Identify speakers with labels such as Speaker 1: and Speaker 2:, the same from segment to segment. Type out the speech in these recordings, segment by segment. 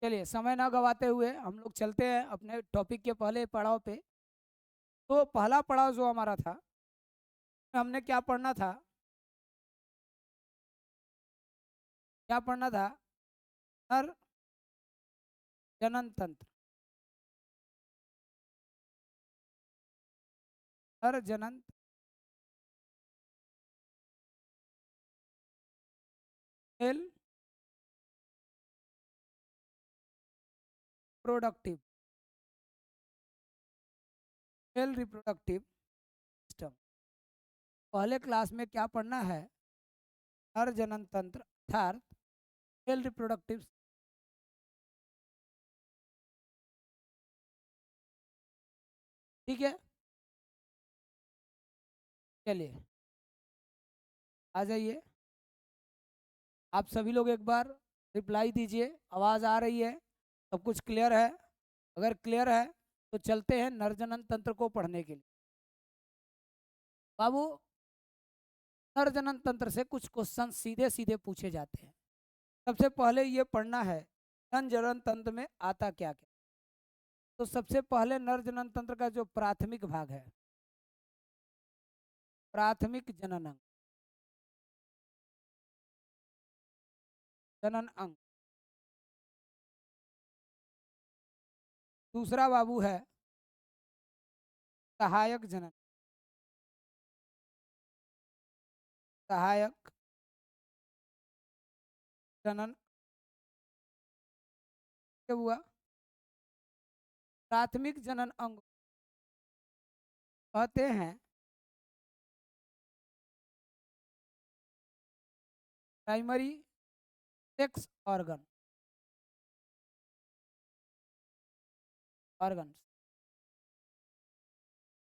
Speaker 1: चलिए समय ना गवाते हुए हम लोग चलते हैं अपने टॉपिक के पहले पड़ाव पे। तो पहला पड़ाव जो हमारा था, हमने क्या पढ़ना था? क्या पढ़ना था? नर जनन तंत्र। नर जनन male productive male reproductive system. पहले क्लास में क्या पढ़ना है? नर जनन तंत्र अर्थात मेल रिप्रोडक्टिव। ठीक है, चलिए आ जाइए। आप सभी लोग एक बार रिप्लाई दीजिए। आवाज़ आ रही है? सब कुछ क्लियर है? अगर क्लियर है तो चलते हैं नर जनन तंत्र को पढ़ने के लिए। बाबू, नर जनन तंत्र से कुछ क्वेश्चन सीधे सीधे पूछे जाते हैं। सबसे पहले ये पढ़ना है नर जनन तंत्र में आता क्या क्या। तो सबसे पहले नर जनन तंत्र का जो प्राथमिक भाग है, प्राथमिक जनन अंग, जनन अंग। दूसरा बाबू है सहायक जनन, सहायक जनन। क्या हुआ? प्राथमिक जनन अंग कहते हैं प्राइमरी सेक्स ऑर्गन, ऑर्गन।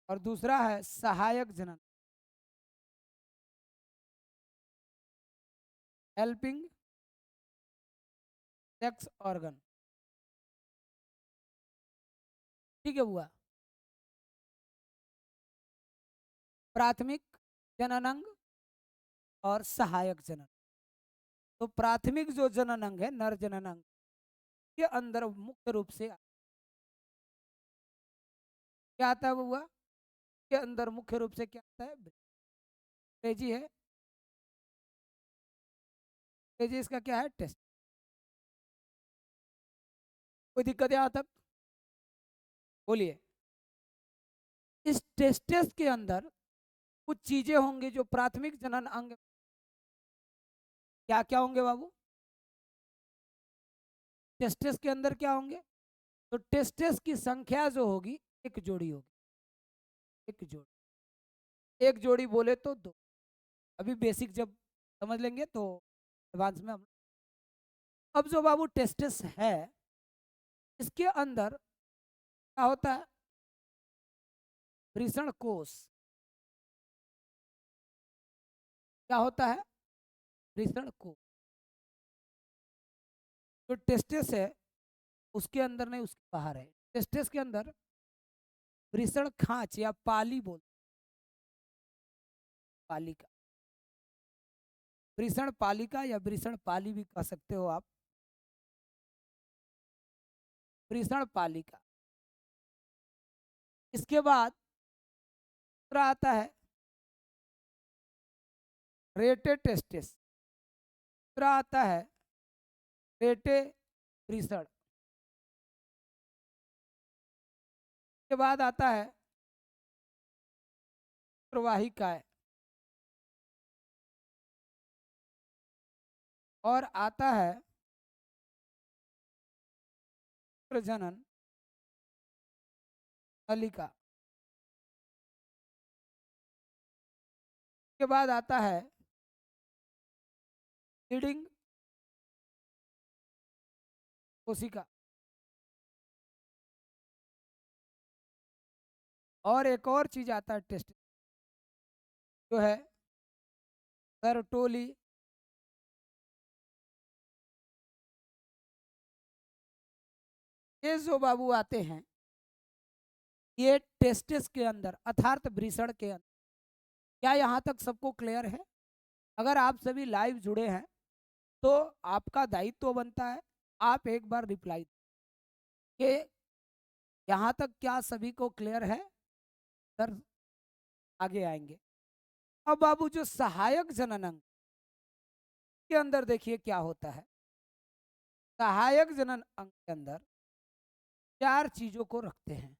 Speaker 1: और दूसरा है सहायक जनन, हेल्पिंग सेक्स ऑर्गन। ठीक है हुआ? प्राथमिक जनन अंग और सहायक जनन। तो प्राथमिक जो जनन अंग है, नर जनन अंग के अंदर मुख्य रूप से क्या आता है हुआ? के अंदर मुख्य रूप से क्या आता है? अंग्रेजी है, अंग्रेजी इसका क्या है? टेस्ट। कोई दिक्कत यहाँ तक? बोलिए। इस टेस्टेस के अंदर कुछ चीजें होंगी जो प्राथमिक जनन अंग। क्या क्या होंगे बाबू? टेस्टेस के अंदर क्या होंगे? तो टेस्टेस की संख्या जो होगी, एक जोड़ी होगी। एक जोड़ी, एक जोड़ी बोले तो दो। अभी बेसिक जब समझ लेंगे तो एडवांस में हम। अब जो बाबू टेस्टेस है, इसके अंदर क्या होता है? वृषण कोष। क्या होता है? वृषण कोष। जो टेस्टेस है उसके अंदर नहीं, उसके बाहर है। टेस्टेस के अंदर वृषण खांच या पाली बोल, पालिका, वृषण पालिका या वृषण पाली भी कह सकते हो आप। वृषण पालिका। इसके बाद दूसरा आता है रेटे टेस्टिस। दूसरा आता है रेटे वृषण। के बाद आता है प्रवाहिकाएं। और आता है प्रजनन नलिका। के बाद आता है लीडिंग कोशिका। और एक और चीज आता है टेस्ट, जो है सर्टोली। ये जो बाबू आते हैं, ये टेस्टिस के अंदर अर्थात वृषण के अंदर। क्या यहाँ तक सबको क्लियर है? अगर आप सभी लाइव जुड़े हैं तो आपका दायित्व बनता है आप एक बार रिप्लाई कि यहाँ तक क्या सभी को क्लियर है सर, आगे आएंगे। अब बाबू जो सहायक जनन अंग के अंदर देखिए क्या होता है। सहायक जनन अंग के अंदर 4 चीजों को रखते हैं।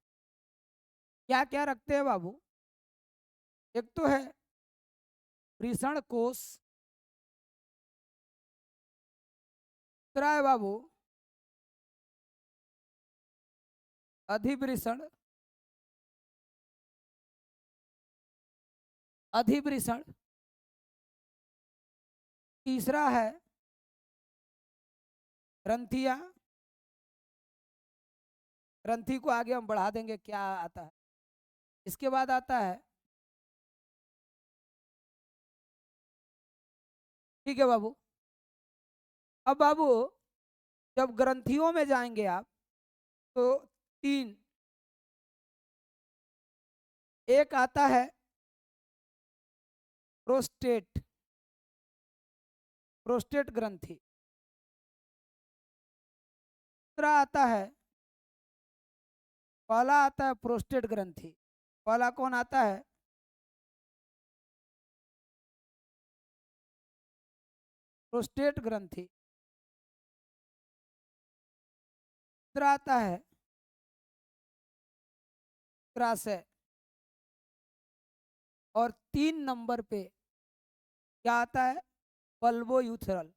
Speaker 1: क्या क्या रखते हैं बाबू? एक तो है वृषण कोष, दूसरा है बाबू अधिवृषण, अधिवृषण, तीसरा है ग्रंथिया, ग्रंथि को आगे हम बढ़ा देंगे क्या आता है। इसके बाद आता है, ठीक है बाबू। अब बाबू जब ग्रंथियों में जाएंगे आप तो 3, एक आता है प्रोस्टेट, प्रोस्टेट ग्रंथि, दूसरा आता है, पहला आता है प्रोस्टेट ग्रंथि, पहला कौन आता है? प्रोस्टेट ग्रंथि, दूसरा आता है शुक्राशय, और 3 नंबर पे क्या आता है? बल्बोयूथरल।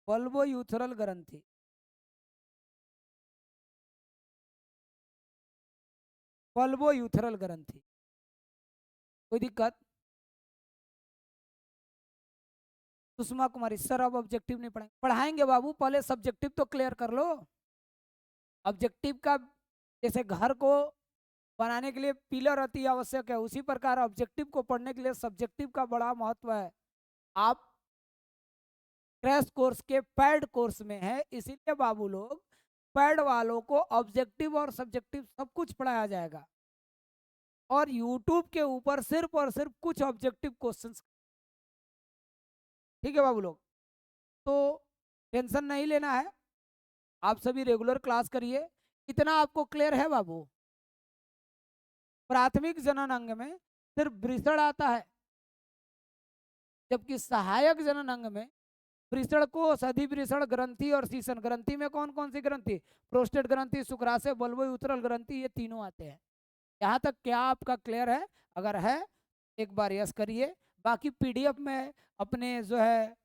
Speaker 1: बल्बोयूथरल ग्रंथि, बल्बोयूथरल ग्रंथि। कोई दिक्कत? सुषमा कुमारी सर अब ऑब्जेक्टिव नहीं पढ़ाएंगे? पढ़ाएंगे बाबू, पहले सब्जेक्टिव तो क्लियर कर लो। ऑब्जेक्टिव का जैसे घर को बनाने के लिए पिलर अति आवश्यक है, उसी प्रकार ऑब्जेक्टिव को पढ़ने के लिए सब्जेक्टिव का बड़ा महत्व है। आप क्रैश कोर्स के पैड कोर्स में है, इसीलिए बाबू लोग पैड वालों को ऑब्जेक्टिव और सब्जेक्टिव सब कुछ पढ़ाया जाएगा, और यूट्यूब के ऊपर सिर्फ और सिर्फ कुछ ऑब्जेक्टिव क्वेश्चंस। ठीक है बाबू लोग, तो टेंशन नहीं लेना है, आप सभी रेगुलर क्लास करिए। इतना आपको क्लियर है बाबू? प्राथमिक जनन अंग में सिर्फ वृषण आता है, जबकि सहायक जनन अंग में वृषण कोष, अधिवृषण, ग्रंथि और शीशन। ग्रंथि में कौन कौन सी ग्रंथि? प्रोस्टेट ग्रंथि, शुक्राशय, बल्बोयूथरल ग्रंथि, ये तीनों आते हैं। यहाँ तक क्या आपका क्लियर है? अगर है एक बार यस करिए, बाकी पीडीएफ में अपने जो है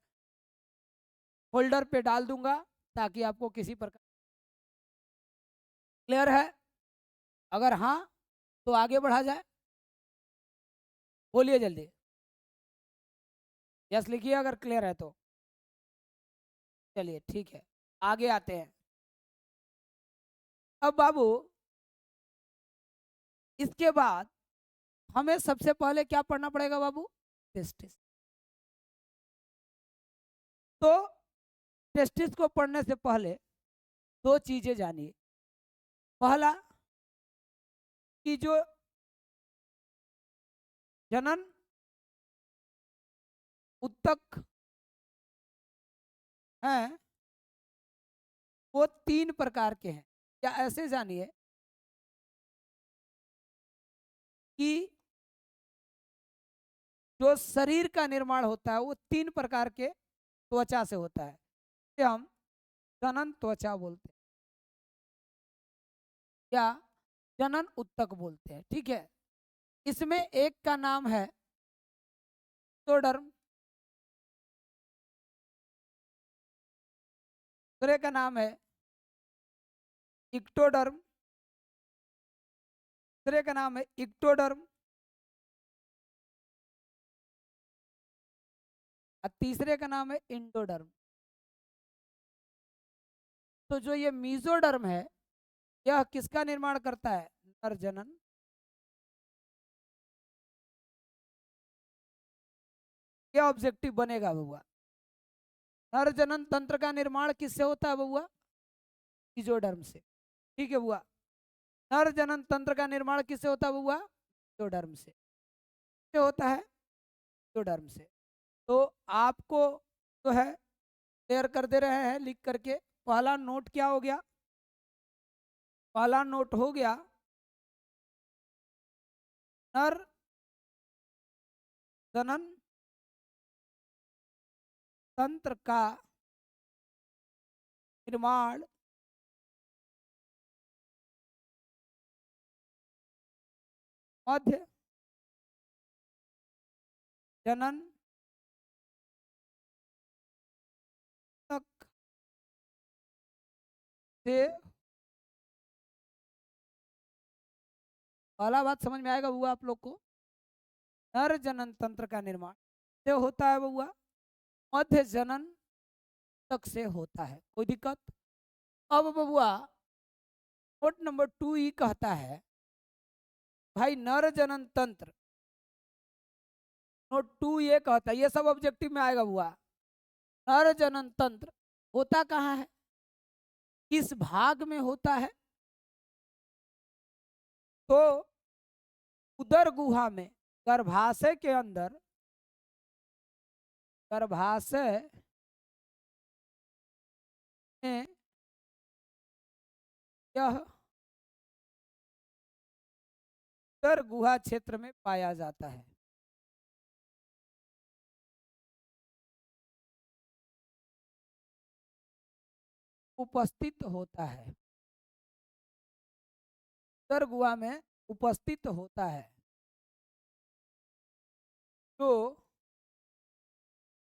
Speaker 1: फोल्डर पे डाल दूंगा ताकि आपको किसी प्रकार क्लियर है। अगर हाँ तो आगे बढ़ा जाए, बोलिए जल्दी, यस लिखिए अगर क्लियर है तो। चलिए ठीक है, आगे आते हैं। अब बाबू इसके बाद हमें सबसे पहले क्या पढ़ना पड़ेगा बाबू? टेस्टिस। तो टेस्टिस को पढ़ने से पहले 2 चीजें जानिए। पहला कि जो जनन उत्तक हैं वो 3 प्रकार के हैं, या ऐसे जानिए कि जो शरीर का निर्माण होता है वो 3 प्रकार के त्वचा से होता है, इसे हम जनन त्वचा बोलते हैं या जनन उत्तक बोलते हैं। ठीक है, इसमें एक का नाम है एक्टोडर्म, दूसरे का नाम है इक्टोडर्म, दूसरे का नाम है इक्टोडर्म, और तीसरे का नाम है इंडोडर्म। तो जो ये मीजोडर्म है यह किसका निर्माण करता है? नर जनन। क्या ऑब्जेक्टिव बनेगा बउआ? नर जनन तंत्र का निर्माण किससे होता है बउआ? मीजोडर्म से। ठीक है बुआ, नर जनन तंत्र का निर्माण किससे होता है बउआ? मीजोडर्म से होता है। एंडोडर्म से। तो आपको जो है शेयर कर दे रहे हैं लिख करके। पहला नोट क्या हो गया? पहला नोट हो गया नर जनन तंत्र का निर्माण मध्य जनन तक से। पहला बात समझ में आएगा हुआ आप लोग को? नर जनन तंत्र का निर्माण से होता है बउआ, मध्य जनन तक से होता है। कोई दिक्कत? अब बबुआ नोट नंबर 2 ही कहता है भाई नर जनन तंत्र। नोट 2 ये कहता है, ये सब ऑब्जेक्टिव में आएगा बुआ। नर जनन तंत्र होता कहाँ है, किस भाग में होता है? तो उदर गुहा में, गर्भाशय के अंदर, गर्भाशय में यह उदर गुहा क्षेत्र में पाया जाता है। उपस्थित होता है, उदर गुहा में उपस्थित होता है। तो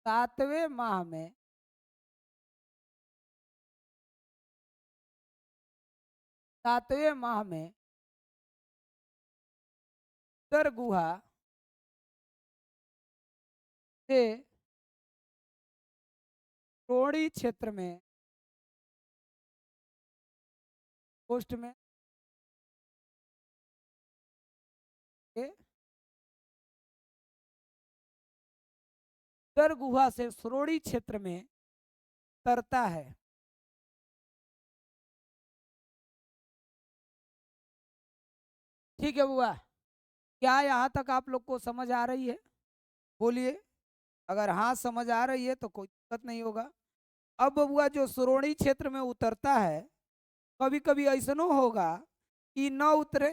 Speaker 1: 7वें माह में, 7वें माह में उदर गुहा से श्रोणि क्षेत्र में, पोस्ट में उदर गुहा से श्रोणि क्षेत्र में तरता है। ठीक है बुआ, क्या यहाँ तक आप लोग को समझ आ रही है? बोलिए, अगर हाँ समझ आ रही है तो कोई दिक्कत नहीं होगा। अब बुआ जो श्रोणि क्षेत्र में उतरता है, कभी कभी ऐसा होगा कि न उतरे,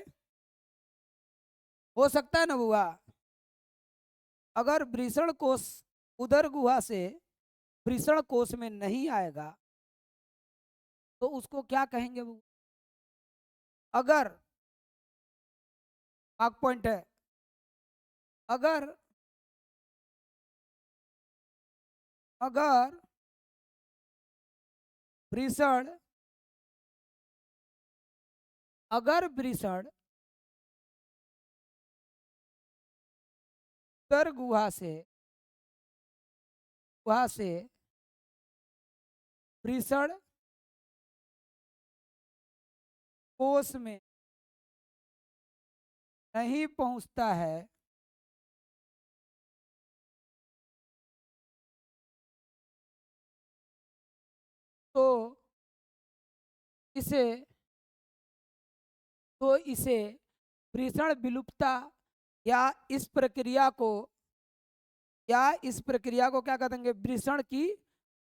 Speaker 1: हो सकता है ना बुआ? अगर वृषण कोश उदर गुहा से वृषण कोश में नहीं आएगा तो उसको क्या कहेंगे बुआ? अगर मार्क पॉइंट है, अगर अगर वृषण, अगर वृषण उदर गुहा से वृषण कोश में नहीं पहुंचता है तो इसे इसे वृषण विलुप्तता या इस प्रक्रिया को, क्या कह देंगे? वृषण की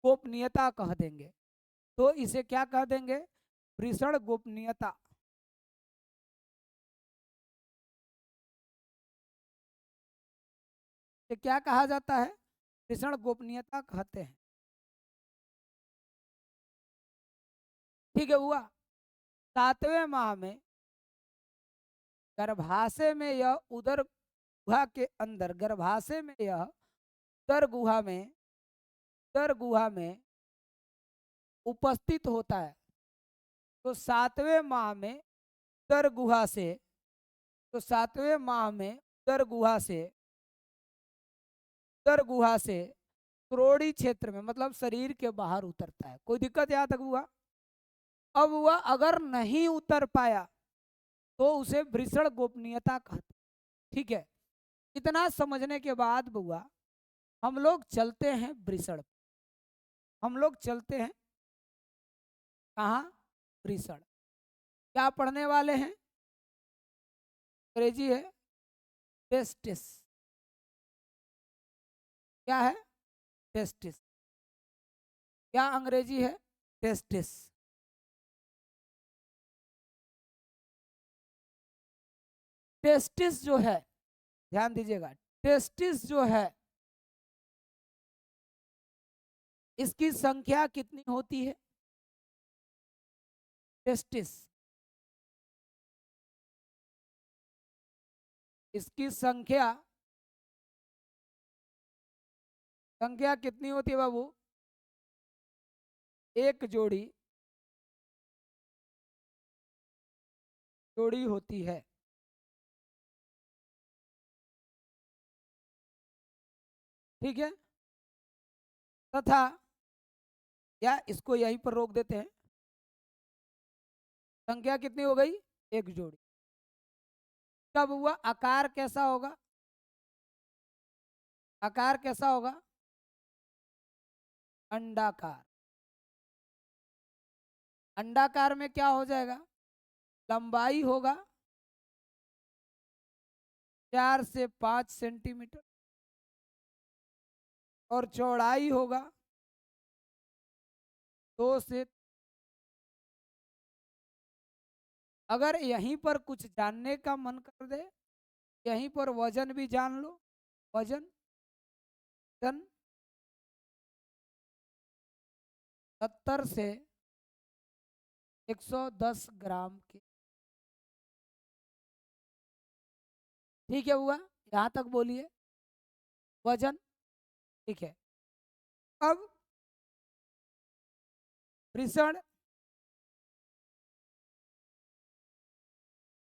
Speaker 1: गोपनीयता कह देंगे। तो इसे क्या कह देंगे? वृषण गोपनीयता। ये क्या कहा जाता है? वृषण गोपनीयता कहते हैं। ठीक है हुआ। 7वें माह में गर्भाशय में यह उदर गुहा के अंदर, गर्भाशय में यह उदर गुहा में, उदर गुहा में उपस्थित होता है। तो 7वें माह में उदर गुहा से, तो 7वें माह में उदर गुहा से, उदर गुहा से श्रोणि क्षेत्र में, मतलब शरीर के बाहर उतरता है। कोई दिक्कत यहाँ तक हुआ? अब हुआ अगर नहीं उतर पाया तो उसे वृषण गोपनीयता कहते। ठीक है, इतना समझने के बाद बुआ हम लोग चलते हैं वृषण, हम लोग चलते हैं कहाँ? वृषण। क्या पढ़ने वाले हैं? अंग्रेजी है टेस्टिस। क्या है? टेस्टिस। क्या अंग्रेजी है? टेस्टिस। टेस्टिस जो है, ध्यान दीजिएगा, टेस्टिस जो है इसकी संख्या कितनी होती है? टेस्टिस, इसकी संख्या संख्या कितनी होती है बाबू? एक जोड़ी जोड़ी होती है। ठीक है, तथा, या इसको यहीं पर रोक देते हैं, संख्या कितनी हो गई? एक जोड़ी। कब हुआ? आकार कैसा होगा? आकार कैसा होगा? अंडाकार। अंडाकार में क्या हो जाएगा? लंबाई होगा 4 से 5 सेंटीमीटर और चौड़ाई होगा 2 से। अगर यहीं पर कुछ जानने का मन कर दे, यहीं पर वजन भी जान लो। वजन वजन 70 से 110 ग्राम के। ठीक है हुआ, यहां तक बोलिए वजन। ठीक है, अब वृषण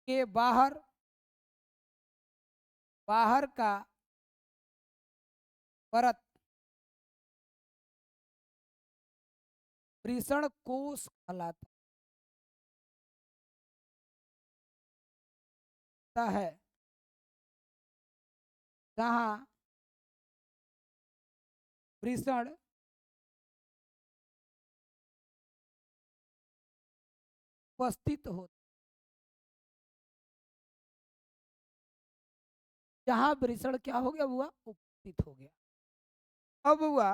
Speaker 1: के बाहर बाहर का परत वृषण कोश कहलाता है, जहां वृषण उपस्थित हो, जहां वृषण क्या हो गया हुआ? उपस्थित हो गया। अब हुआ,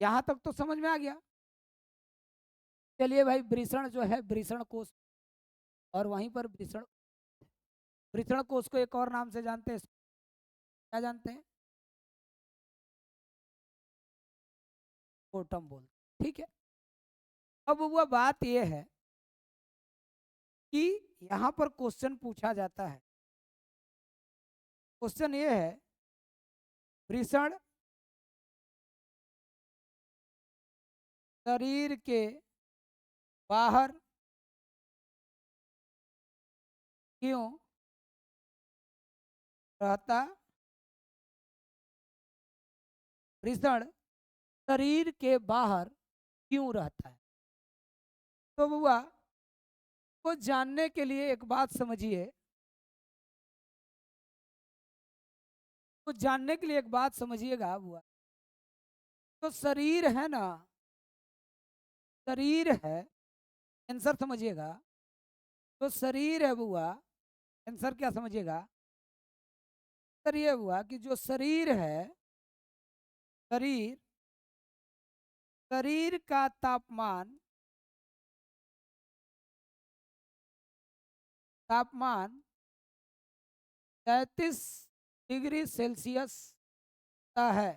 Speaker 1: यहां तक तो समझ में आ गया। चलिए भाई, वृषण जो है वृषण कोश, और वहीं पर वृषण वृषण कोश को एक और नाम से जानते हैं, क्या जानते हैं? स्कोटम बोलते। ठीक है, अब हुआ बात यह है कि यहां पर क्वेश्चन पूछा जाता है। क्वेश्चन ये है, वृषण शरीर के बाहर क्यों रहता? वृषण शरीर के बाहर क्यों रहता है? तो बुआ को जानने के लिए एक बात समझिए, तो जानने के लिए एक बात समझिएगा बुआ। तो शरीर है ना, शरीर है, आंसर समझिएगा। तो शरीर है बुआ, आंसर क्या समझिएगा? सर ये हुआ कि जो शरीर है, शरीर शरीर का तापमान तापमान 33 डिग्री सेल्सियस का है।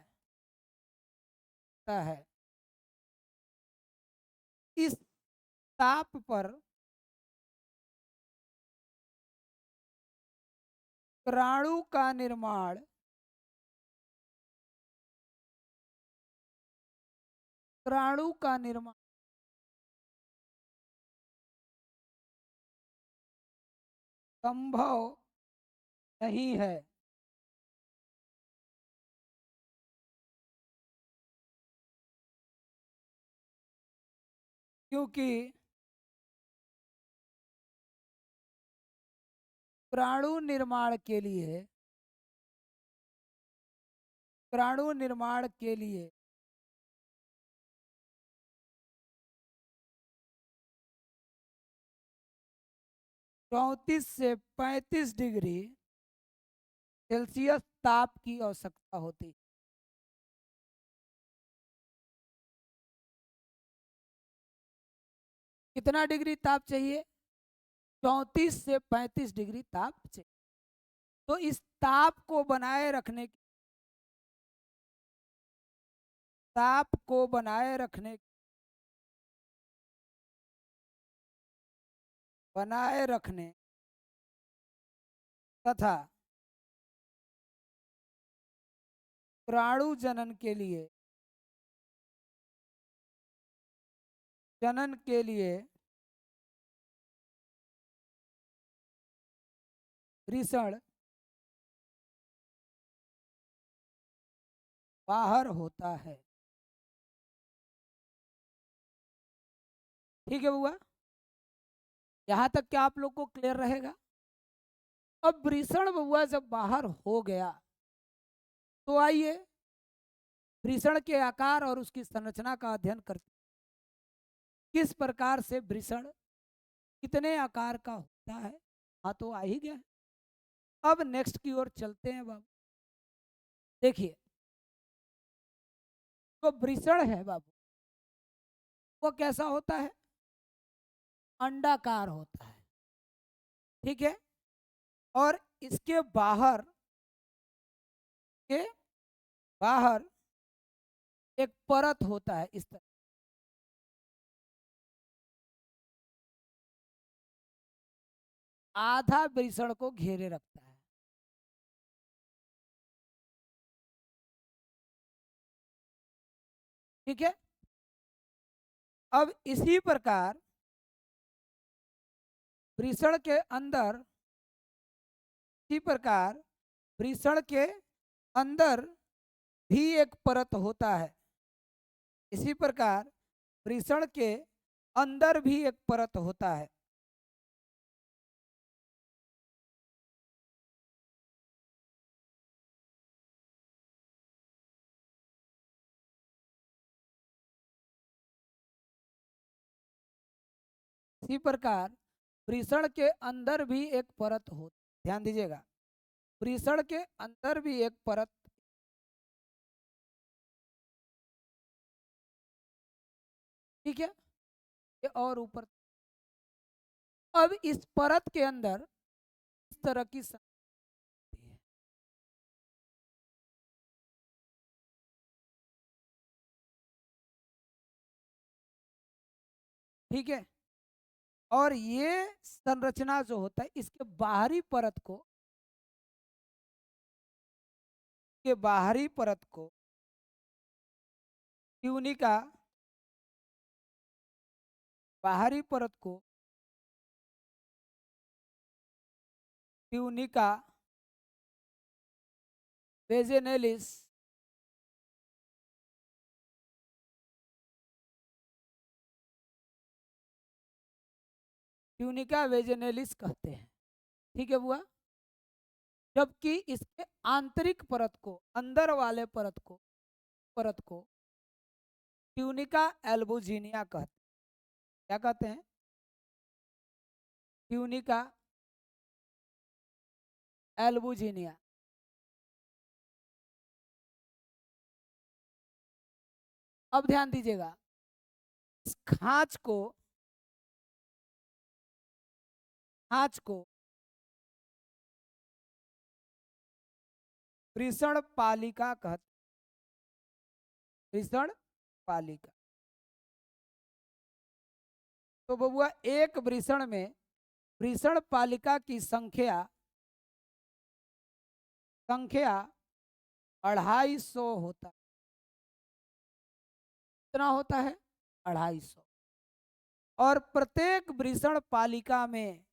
Speaker 1: इस ताप पर प्राणु का निर्माण प्राणु का निर्माण संभव नहीं है, क्योंकि प्राणु निर्माण के लिए प्राणु निर्माण के लिए 34 से 35 डिग्री सेल्सियस ताप की आवश्यकता होती है। कितना डिग्री ताप चाहिए? 34 से 35 डिग्री ताप चाहिए। तो इस ताप को बनाए रखने, ताप को बनाए रखने, बनाए रखने तथा प्राणु जनन के लिए, जनन के लिए वृषण बाहर होता है। ठीक है बुआ, यहां तक क्या आप लोग को क्लियर रहेगा? अब वृषण बुआ जब बाहर हो गया तो आइए वृषण के आकार और उसकी संरचना का अध्ययन करते, किस प्रकार से वृषण कितने आकार का होता है। हाँ तो आ ही गया है। अब नेक्स्ट की ओर चलते हैं बाबू। देखिए तो वृषण है बाबू, वो कैसा होता है? अंडाकार होता है। ठीक है, और इसके बाहर, के बाहर एक परत होता है इस तरह, आधा वृषण को घेरे रखता है। ठीक है, अब इसी प्रकार वृषण के अंदर, इसी प्रकार वृषण के अंदर भी एक परत होता है। इसी प्रकार वृषण के अंदर भी एक परत होता है। इसी प्रकार वृषण के अंदर भी एक परत हो, ध्यान दीजिएगा, वृषण के अंदर भी एक परत। ठीक है, ये और ऊपर। अब इस परत के अंदर इस तरह की संरचना है। ठीक है, और ये संरचना जो होता है इसके बाहरी परत को, के बाहरी परत को ट्यूनिका, बाहरी परत को ट्यूनिका वेजेनेलिस, ट्यूनिका वेजेनेलिस कहते हैं। ठीक है बुआ, जबकि इसके आंतरिक परत को, अंदर वाले परत को ट्यूनिका एल्बुजिनिया कहते हैं। क्या कहते हैं? Tunica albuginea. अब ध्यान दीजिएगा, इस खांच को वृषण पालिका कहते, वृषण पालिका। तो बबुआ एक वृषण में वृषण पालिका की संख्या, संख्या 250 होता है। कितना होता है? 250। और प्रत्येक वृषण पालिका में,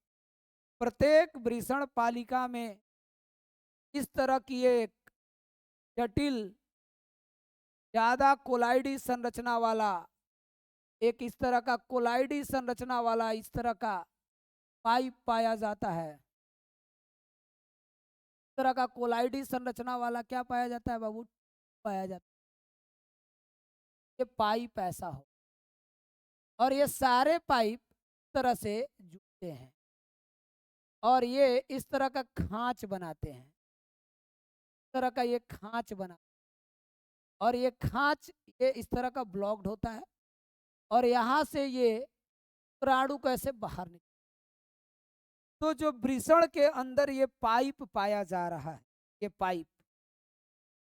Speaker 1: प्रत्येक वृषण पालिका में इस तरह की एक जटिल, ज्यादा कोलाइडी संरचना वाला, एक इस तरह का कोलाइडी संरचना वाला इस तरह का पाइप पाया जाता है। इस तरह का कोलाइडी संरचना वाला क्या पाया जाता है बाबू? पाया जाता है। ये पाइप ऐसा हो, और ये सारे पाइप इस तरह से जुड़ते हैं और ये इस तरह का खांच बनाते हैं। इस तरह का ये खांच बना, और ये खांच ये इस तरह का ब्लॉक्ड होता है, और यहाँ से ये इस शुक्राणु कैसे बाहर निकल। तो जो वृषण के अंदर ये पाइप पाया जा रहा है, ये पाइप,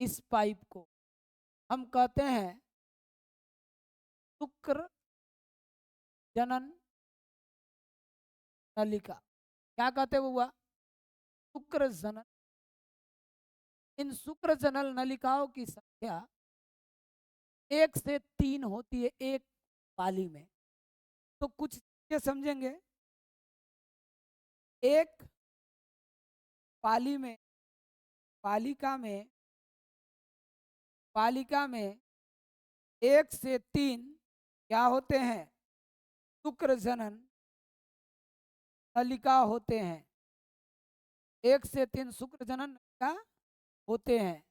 Speaker 1: इस पाइप को हम कहते हैं शुक्र जनन नलिका। क्या कहते हुआ? शुक्र जनन। इन शुक्र जनन नलिकाओं की संख्या 1 से 3 होती है एक पाली में। तो कुछ चीजें समझेंगे। एक पाली में, पालिका में 1 से 3 क्या होते हैं? शुक्र जनन नलिका होते हैं। 1 से 3 शुक्र जनन नलिका होते हैं।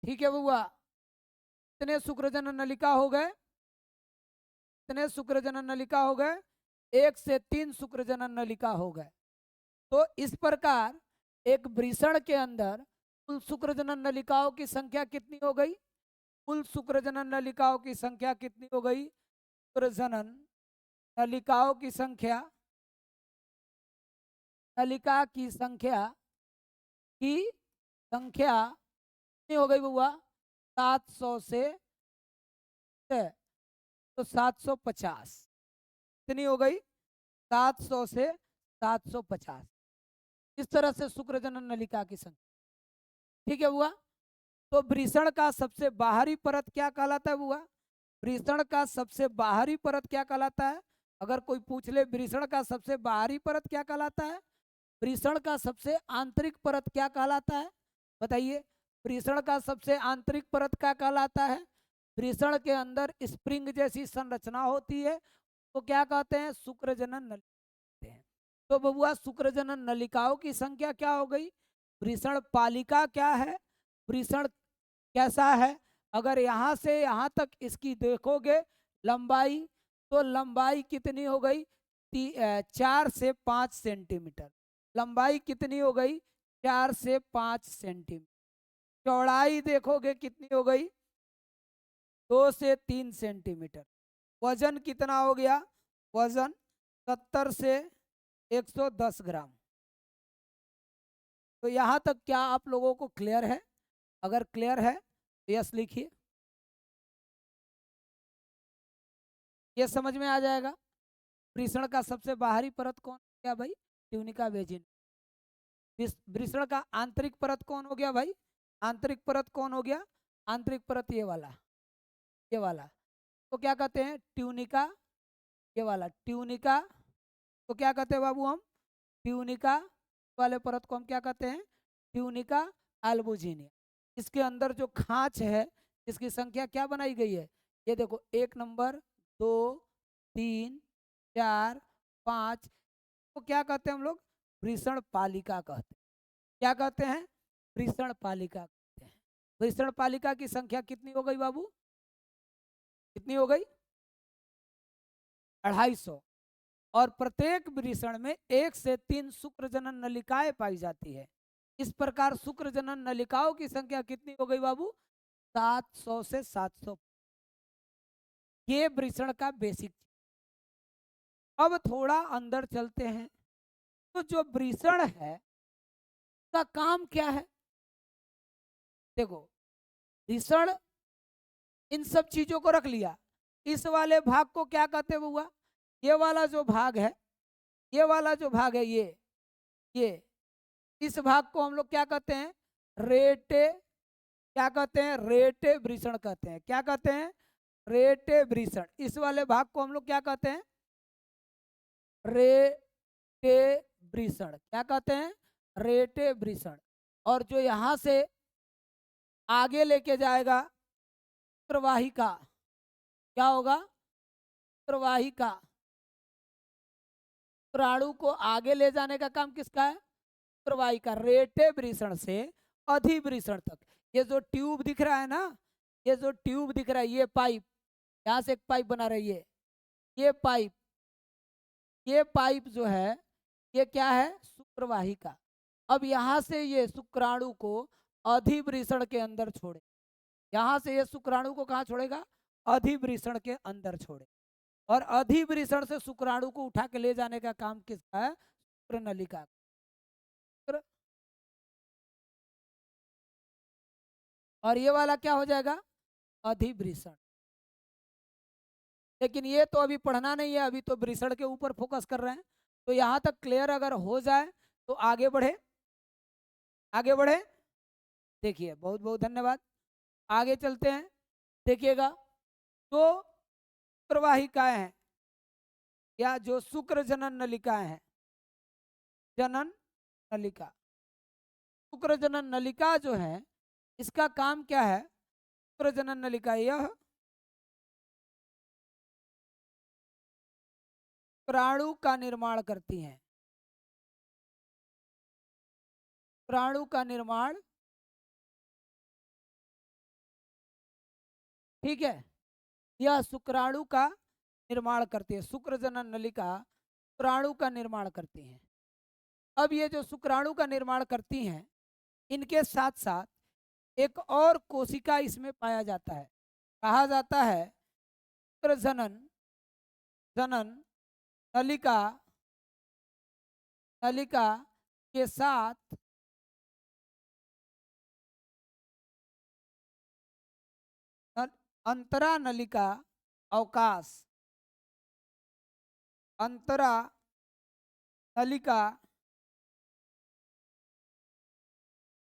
Speaker 1: ठीक है बुआ? कितने शुक्र जनन नलिका हो गए? कितने शुक्र जनन नलिका हो गए? 1 से 3 शुक्र जनन नलिका हो गए। तो इस प्रकार एक वृषण के अंदर कुल शुक्र जनन नलिकाओं की संख्या कितनी हो गई? कुल शुक्र जनन नलिकाओं की संख्या कितनी हो गई? शुक्र जनन नलिकाओं की संख्या, नलिका की संख्या कितनी हो गई बुआ? 700 से तो 750। कितनी हो गई? 700 से 750। इस तरह से शुक्र जनन नलिका की संख्या। ठीक है बुआ? तो वृषण का सबसे बाहरी परत क्या कहलाता है बुआ? वृषण का सबसे बाहरी परत क्या कहलाता है? अगर कोई पूछ ले वृषण का सबसे बाहरी परत क्या कहलाता है, वृषण का सबसे आंतरिक परत क्या कहलाता है? बताइए। वृषण का सबसे आंतरिक परत क्या कहलाता है? वृषण के अंदर स्प्रिंग जैसी संरचना होती है, तो क्या कहते हैं? शुक्र जनन नलिका। तो बबुआ शुक्र जनन नलिकाओं की संख्या क्या हो गई? वृषण पालिका क्या है? वृषण कैसा है? अगर यहाँ से यहाँ तक इसकी देखोगे लंबाई, तो लंबाई कितनी हो गई? 4 से 5 सेंटीमीटर। लंबाई कितनी हो गई? 4 से 5 सेंटीमीटर। चौड़ाई देखोगे कितनी हो गई? 2 से 3 सेंटीमीटर। वजन कितना हो गया? वजन 70 से 110 ग्राम। तो यहाँ तक क्या आप लोगों को क्लियर है? अगर क्लियर है तो यस लिखिए। ये समझ में आ जाएगा। वृषण का सबसे बाहरी परत कौन हो गया भाई? ट्यूनिका वेजिन। वृषण का आंतरिक परत कौन हो गया भाई? आंतरिक परत कौन हो गया? आंतरिक परत ये वाला, ये वाला। तो क्या कहते हैं? ट्यूनिका। ये वाला ट्यूनिका। तो क्या कहते हैं बाबू हम? ट्यूनिका वाले परत को हम क्या कहते हैं? Tunica albuginea. इसके अंदर जो खांच है, इसकी संख्या क्या बनाई गई है? ये देखो, 1 नंबर, 2, 3, 4, 5। तो क्या कहते हैं हम लोग? वृषण पालिका कहते हैं। क्या कहते हैं? वृषण पालिका कहते हैं। वृषण पालिका की संख्या कितनी हो गई बाबू? कितनी हो गई? 250। और प्रत्येक वृषण में 1 से 3 शुक्र जनन नलिकाएं पाई जाती है। इस प्रकार शुक्र जनन नलिकाओं की संख्या कितनी हो गई बाबू? 700 से 700। ये वृषण का बेसिक। अब थोड़ा अंदर चलते हैं। तो जो वृषण है उसका काम क्या है? देखो, वृषण इन सब चीजों को रख लिया। इस वाले भाग को क्या कहते हैं बुआ? ये वाला जो भाग है, ये वाला जो भाग है, ये इस भाग को हम लोग क्या कहते हैं? रेटे। क्या कहते हैं? रेटे वृषण कहते हैं। क्या कहते हैं? रेटे वृषण। इस वाले भाग को हम लोग क्या कहते हैं? रेटे वृषण। क्या कहते हैं? रेटे वृषण। और जो यहां से आगे लेके जाएगा प्रवाहिका, क्या होगा? प्रवाहिका। शुक्राणु को आगे ले जाने का काम किसका है? प्रवाहिका। रेटे वृषण से अधिवृषण तक। ये जो ट्यूब दिख रहा है ना, ये जो ट्यूब दिख रहा है, ये पाइप, यहाँ से एक पाइप बना रही है, ये पाइप, ये पाइप जो है ये क्या है? शुक्रवाहिका। अब यहाँ से ये शुक्राणु को अधिवृषण के अंदर छोड़े। यहाँ से ये शुक्राणु को कहाँ छोड़ेगा? अधिवृषण के अंदर छोड़े। और अधिवृषण से शुक्राणु को उठा के ले जाने का काम किसका है? शुक्र नलिका। और ये वाला क्या हो जाएगा? अधिवृषण। लेकिन ये तो अभी पढ़ना नहीं है, अभी तो वृषण के ऊपर फोकस कर रहे हैं। तो यहां तक क्लियर अगर हो जाए तो आगे बढ़े, आगे बढ़े। देखिए बहुत बहुत धन्यवाद। आगे चलते हैं। देखिएगा जो शुक्रवाहिकाएं हैं या जो शुक्र जनन नलिकाएं हैं, जनन नलिका, शुक्र जनन नलिका जो है इसका काम क्या है? शुक्र जनन नलिका यह शुक्राणु का निर्माण करती हैं। शुक्राणु का निर्माण, ठीक है, यह शुक्राणु का निर्माण करती है। शुक्र जनन नलिका शुक्राणु का निर्माण करती हैं। अब ये जो शुक्राणु का निर्माण करती हैं, इनके साथ साथ एक और कोशिका इसमें पाया जाता है, कहा जाता है शुक्र जनन जनन नलिका, नलिका के साथ अंतरा नलिका अवकाश, अंतरा नलिका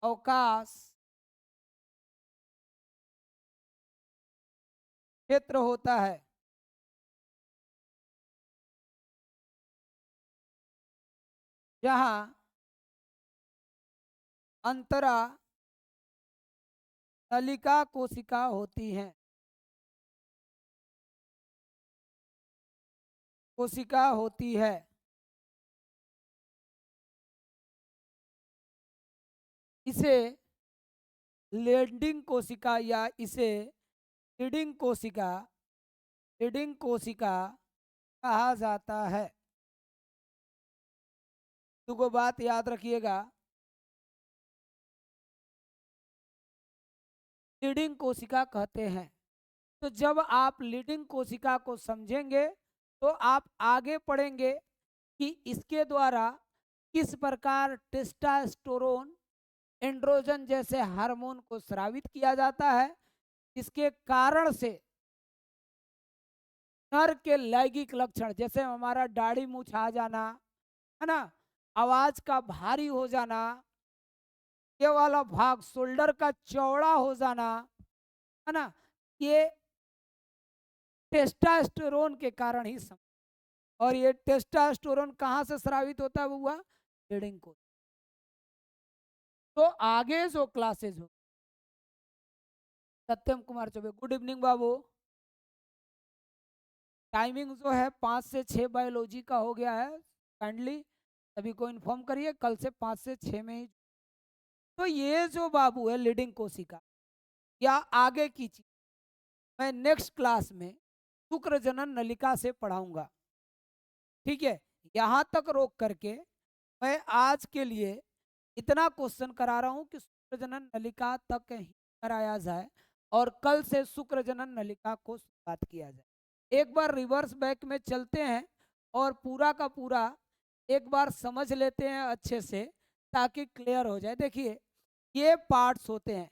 Speaker 1: अवकाश क्षेत्र होता है। जहां अंतरा नलिका कोशिका होती हैं, कोशिका होती है। इसे लीडिंग कोशिका या इसे लीडिंग कोशिका, लीडिंग कोशिका कहा जाता है। दुगो बात याद रखिएगा, लीडिंग कोशिका कहते हैं। तो जब आप लीडिंग कोशिका को समझेंगे तो आप आगे पढ़ेंगे कि इसके द्वारा किस प्रकार टेस्टोस्टेरोन, एंड्रोजन जैसे हार्मोन को स्रावित किया जाता है, इसके कारण से नर के लैंगिक लक्षण जैसे हमारा दाढ़ी मूछ आ जाना, है ना, आवाज का भारी हो जाना, ये वाला भाग शोल्डर का चौड़ा हो जाना, है ना, ये टेस्टोस्टेरोन के कारण ही और ये टेस्टोस्टेरोन कहाँ से स्रावित होता है हुआ? लीडिंग को। तो आगे जो क्लासेज हो, सत्यम कुमार चौबे, गुड इवनिंग बाबू। टाइमिंग जो है 5 से 6 बायोलॉजी का हो गया है, काइंडली सभी को इन्फॉर्म करिए कल से 5 से 6 में ही। तो ये जो बाबू है लीडिंग कोशिका या आगे की चीज मैं नेक्स्ट क्लास में शुक्र जनन नलिका से पढ़ाऊंगा, ठीक है। यहां तक रोक करके मैं आज के लिए इतना क्वेश्चन करा रहा हूं कि शुक्र जनन नलिका तक ही कराया जाए और कल से शुक्र जनन नलिका को शुरुआत किया जाए। एक बार रिवर्स बैक में चलते हैं और पूरा का पूरा एक बार समझ लेते हैं अच्छे से ताकि क्लियर हो जाए। देखिए ये पार्ट्स होते हैं,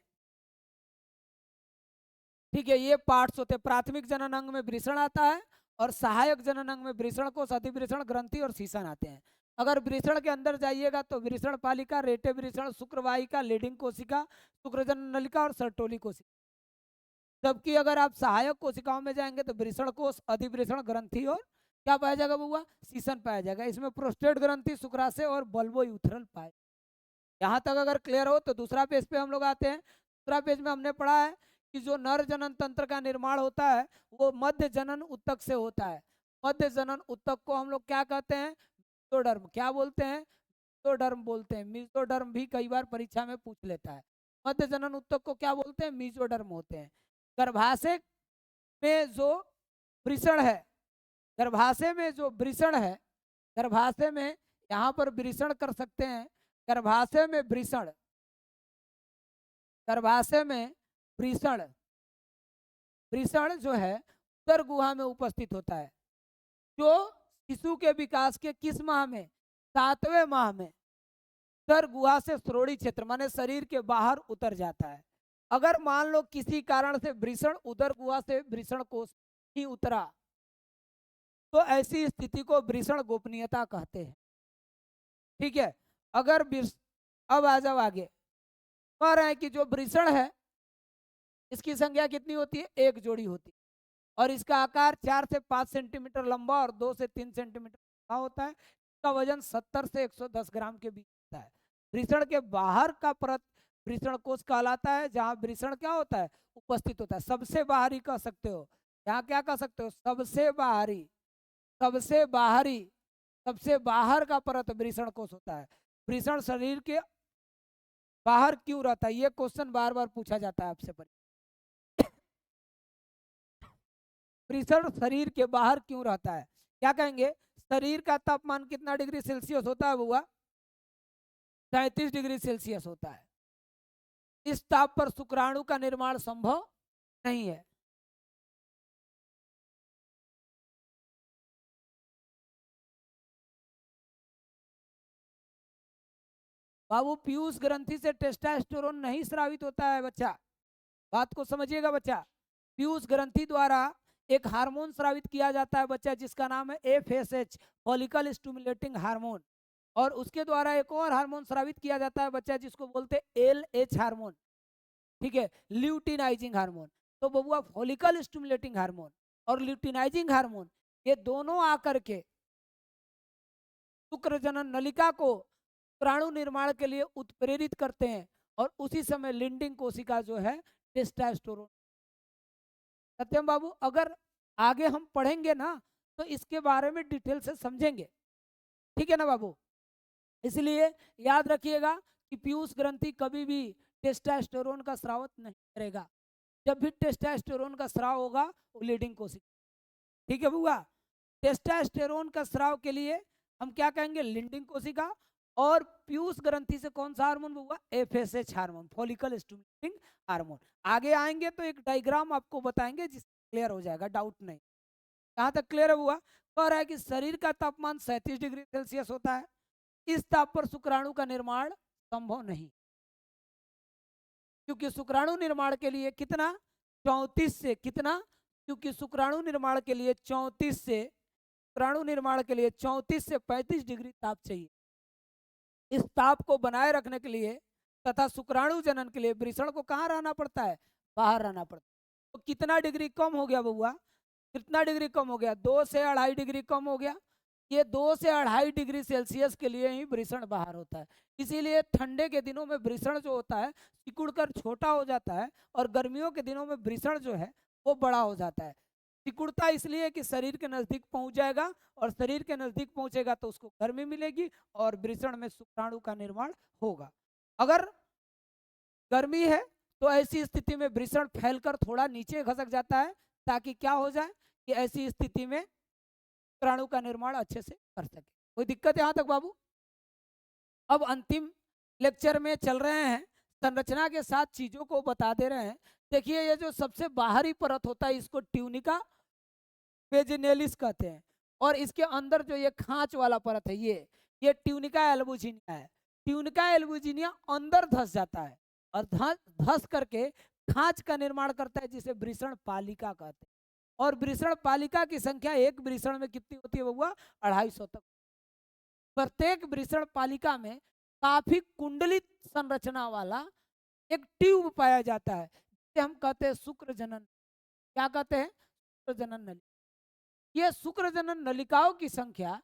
Speaker 1: ठीक है, ये पार्ट्स होते हैं। प्राथमिक जनन अंग में वृषण आता है और सहायक जनन अंग में वृषण कोष, अधिवृषण ग्रंथि और शीसन आते हैं। अगर वृषण के अंदर जाइएगा तो वृषण पालिका, रेटे वृषण, शुक्रवाहिका, लीडिंग कोशिका, शुक्रजनन नलिका और सर्टोली कोशिका। जबकि अगर आप सहायक कोशिकाओं में जाएंगे तो वृषण कोष, अधिवृषण ग्रंथि और क्या पाया जाएगा बउआ? शीसन पाया जाएगा। इसमें प्रोस्टेट ग्रंथि, शुक्राशय और बल्बो यूथरल पाए। यहाँ तक अगर क्लियर हो तो दूसरा पेज पे हम लोग आते हैं। दूसरा पेज में हमने पढ़ा है कि जो नर जनन तंत्र का निर्माण होता है वो मध्य जनन उत्तक से होता है। मध्य जनन उत्तक को हम लोग क्या कहते हैं? मिजोडर्म। क्या बोलते हैं? मिजोडर्म बोलते हैं। मिजोडर्म भी कई बार परीक्षा में पूछ लेता है। मध्य जनन उत्तक को क्या बोलते हैं? मिजोडर्म होते हैं। गर्भाशय में जो वृषण है, गर्भाशय में जो वृषण है, गर्भाशय में यहाँ पर वृषण कर सकते हैं। गर्भाशय में वृषण, गर्भाशय में वृषण, वृषण जो है उत्तर गुहा में उपस्थित होता है। जो शिशु के विकास के किस माह में, 7वें माह में उदर गुहा से श्रोणि क्षेत्र माने शरीर के बाहर उतर जाता है। अगर मान लो किसी कारण से वृषण उदर गुहा से वृषण कोश ही उतरा तो ऐसी स्थिति को वृषण गोपनीयता कहते हैं। ठीक है, अगर अब आ जाओ आगे, कह रहे हैं कि जो वृषण है इसकी संख्या कितनी होती है, एक जोड़ी होती है और इसका आकार 4 से 5 सेंटीमीटर लंबा और 2 से 3 सेंटीमीटर चौड़ा होता है। इसका वजन 70 से 110 ग्राम के बीच होता है। वृषण के बाहर का परत वृषण कोश कहलाता है, जहां वृषण क्या होता है, उपस्थित होता है। सबसे बाहरी कह सकते हो, यहाँ क्या कह सकते हो, सबसे बाहरी, सबसे बाहरी, सबसे बाहर का परत वृषण कोश होता है। वृषण शरीर के बाहर क्यों रहता है, ये क्वेश्चन बार बार पूछा जाता है आपसे। वृषण शरीर के बाहर क्यों रहता है, क्या कहेंगे, शरीर का तापमान कितना डिग्री सेल्सियस होता है बुआ, 37 डिग्री सेल्सियस होता है। इस ताप पर शुक्राणु का निर्माण संभव नहीं है। बाबू पीयूष ग्रंथि से टेस्टोस्टेरोन नहीं स्रावित होता है बच्चा, बात को समझिएगा बच्चा। पीयूष ग्रंथि द्वारा एक हार्मोन स्रावित किया जाता है बच्चा, जिसका नाम है एफएसएच, फॉलिकल स्टिमुलेटिंग हार्मोन। और उसके द्वारा एक और हार्मोन स्रावित किया जाता है बच्चा, जिसको बोलते हैं एलएच हार्मोन। ठीक है, ल्यूटिनाइजिंग हार्मोन। तो बबुआ फॉलिकल स्टिमुलेटिंग हार्मोन और ल्यूटिनाइजिंग हार्मोन ये दोनों आकर के शुक्र जनन नलिका को शुक्राणु निर्माण के लिए उत्प्रेरित करते हैं और उसी समय लिंडिंग कोशिका जो है टेस्टोस्टेरोन। सत्यम बाबू, अगर आगे हम पढ़ेंगे ना तो इसके बारे में डिटेल से समझेंगे, ठीक है ना बाबू। इसलिए याद रखिएगा कि पीयूष ग्रंथि कभी भी टेस्टोस्टेरोन का स्राव नहीं करेगा। जब भी टेस्टोस्टेरोन का स्राव होगा वो लीडिंग कोशिका, ठीक है बुआ। टेस्टोस्टेरोन का स्राव के लिए हम क्या कहेंगे, लिंडिंग कोशिका। और पीयूष ग्रंथि से कौन सा हार्मोन हुआ, FSH hormone, follicle stimulating hormone. आगे आएंगे तो एक डायग्राम आपको बताएंगे जिससे क्लियर हो जाएगा, डाउट नहीं। कहाँ तक क्लियर हुआ, कह रहा है कि शरीर का तापमान 37 डिग्री सेल्सियस होता है। इस ताप पर शुक्राणु का निर्माण संभव नहीं, क्योंकि शुक्राणु निर्माण के लिए कितना, 34 से कितना, क्योंकि शुक्राणु निर्माण के लिए 34 से शुक्राणु निर्माण के लिए 34 से 35 डिग्री ताप चाहिए। इस ताप को बनाए रखने के लिए तथा शुक्राणु जनन के लिए वृषण को कहाँ रहना पड़ता है, बाहर रहना पड़ता है। तो कितना डिग्री कम हो गया बउआ, कितना डिग्री कम हो गया, 2 से 2.5 डिग्री कम हो गया। ये 2 से 2.5 डिग्री सेल्सियस के लिए ही वृषण बाहर होता है। इसीलिए ठंडे के दिनों में वृषण जो होता है सिकुड़कर छोटा हो जाता है और गर्मियों के दिनों में वृषण जो है वो बड़ा हो जाता है। सिकुड़ता इसलिए कि शरीर के नजदीक पहुंच जाएगा और शरीर के नजदीक पहुंचेगा तो उसको गर्मी मिलेगी और वृषण में शुक्राणु का निर्माण होगा। अगर गर्मी है तो ऐसी स्थिति में वृषण फैलकर थोड़ा नीचे खसक जाता है, ताकि क्या हो जाए कि ऐसी स्थिति में शुक्राणु का निर्माण अच्छे से कर सके। कोई दिक्कत यहां तक बाबू। अब अंतिम लेक्चर में चल रहे हैं, संरचना के साथ चीजों को बता दे रहे हैं। देखिए ये जो सबसे बाहरी परत होता है इसको ट्यूनिका वेजिनेलिस कहते हैं, और इसके अंदर जो ये खांच वाला परत है ये ट्यूनिका एल्बुजिनिया है। ट्यूनिका एल्बुजिनिया अंदर धस जाता है और धस करके खांच का निर्माण करता है, जिसे वृषण पालिका कहते हैं। और वृषण पालिका की संख्या एक वृषण में कितनी होती है बउआ, 250 तक। प्रत्येक वृषण पालिका में काफी कुंडलित संरचना वाला एक ट्यूब पाया जाता है, जिसे हम कहते हैं शुक्र जनन। क्या कहते हैं, शुक्र जनन नलिका। ये शुक्र जनन नलिकाओं की संख्या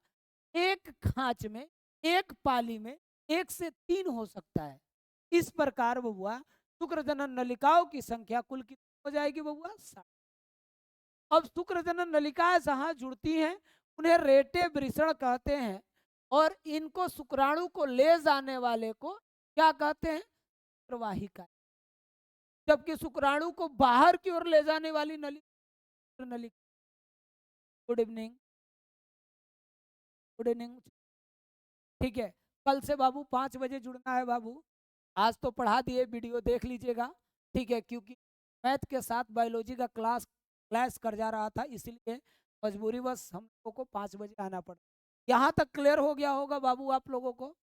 Speaker 1: एक खांच में, एक पाली में 1 से 3 हो सकता है। इस प्रकार बबुआ शुक्र जनन नलिकाओं की संख्या कुल कितनी हो जाएगी बबुआ, 7। अब शुक्र जनन नलिकाएं जहां जुड़ती हैं उन्हें रेटे वृषण कहते हैं, और इनको शुक्राणु को ले जाने वाले को क्या कहते हैं, प्रवाहिका। जबकि शुक्राणु को बाहर की ओर ले जाने वाली नलिका। Good evening, good evening. ठीक है, कल से बाबू 5 बजे जुड़ना है बाबू। आज तो पढ़ा दिए, वीडियो देख लीजिएगा, ठीक है, क्योंकि मैथ के साथ बायोलॉजी का क्लास कर जा रहा था, इसलिए मजबूरीवश हम लोगों को 5 बजे आना पड़ा। यहाँ तक क्लियर हो गया होगा बाबू आप लोगों को,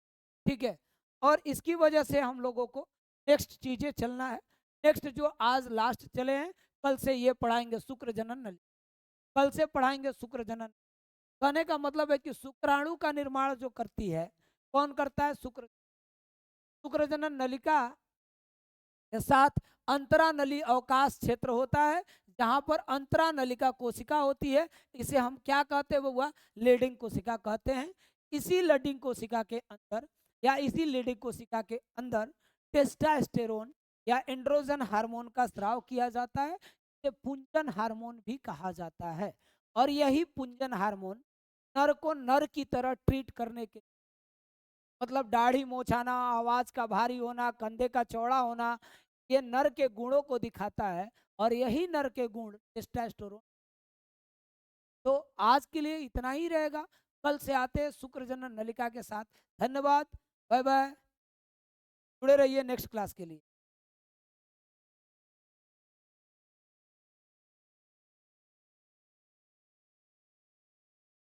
Speaker 1: ठीक है। और इसकी वजह से हम लोगों को नेक्स्ट चीजें चलना है। नेक्स्ट जो आज लास्ट चले हैं, कल से ये पढ़ाएंगे शुक्र जनन नली, कल से पढ़ाएंगे शुक्र जनन। कहने का मतलब है कि शुक्राणु का निर्माण जो करती है, कौन करता है? शुक्र। शुक्र जनन नलिका के साथ अंतरा नली अवकाश क्षेत्र होता है, जहां पर अंतरा नलिका कोशिका होती है। इसे हम क्या कहते हैं बउआ? लीडिंग कोशिका कहते हैं। इसी लीडिंग कोशिका के अंदर या इसी लीडिंग कोशिका के अंदर टेस्टास्टेरोन या एंड्रोजन हार्मोन का स्राव किया जाता है। इसे पुंजन हार्मोन भी कहा जाता है। और यही पुंजन हार्मोन नर को नर की तरह ट्रीट करने के, मतलब दाढ़ी मोछाना, आवाज का भारी होना, कंधे का चौड़ा होना, ये नर के गुणों को दिखाता है। और यही नर के गुण टेस्टोस्टेरोन। तो आज के लिए इतना ही रहेगा। कल से आते हैं शुक्र जनन नलिका के साथ। धन्यवाद, बाय बाय। जुड़े रहिए नेक्स्ट क्लास के लिए।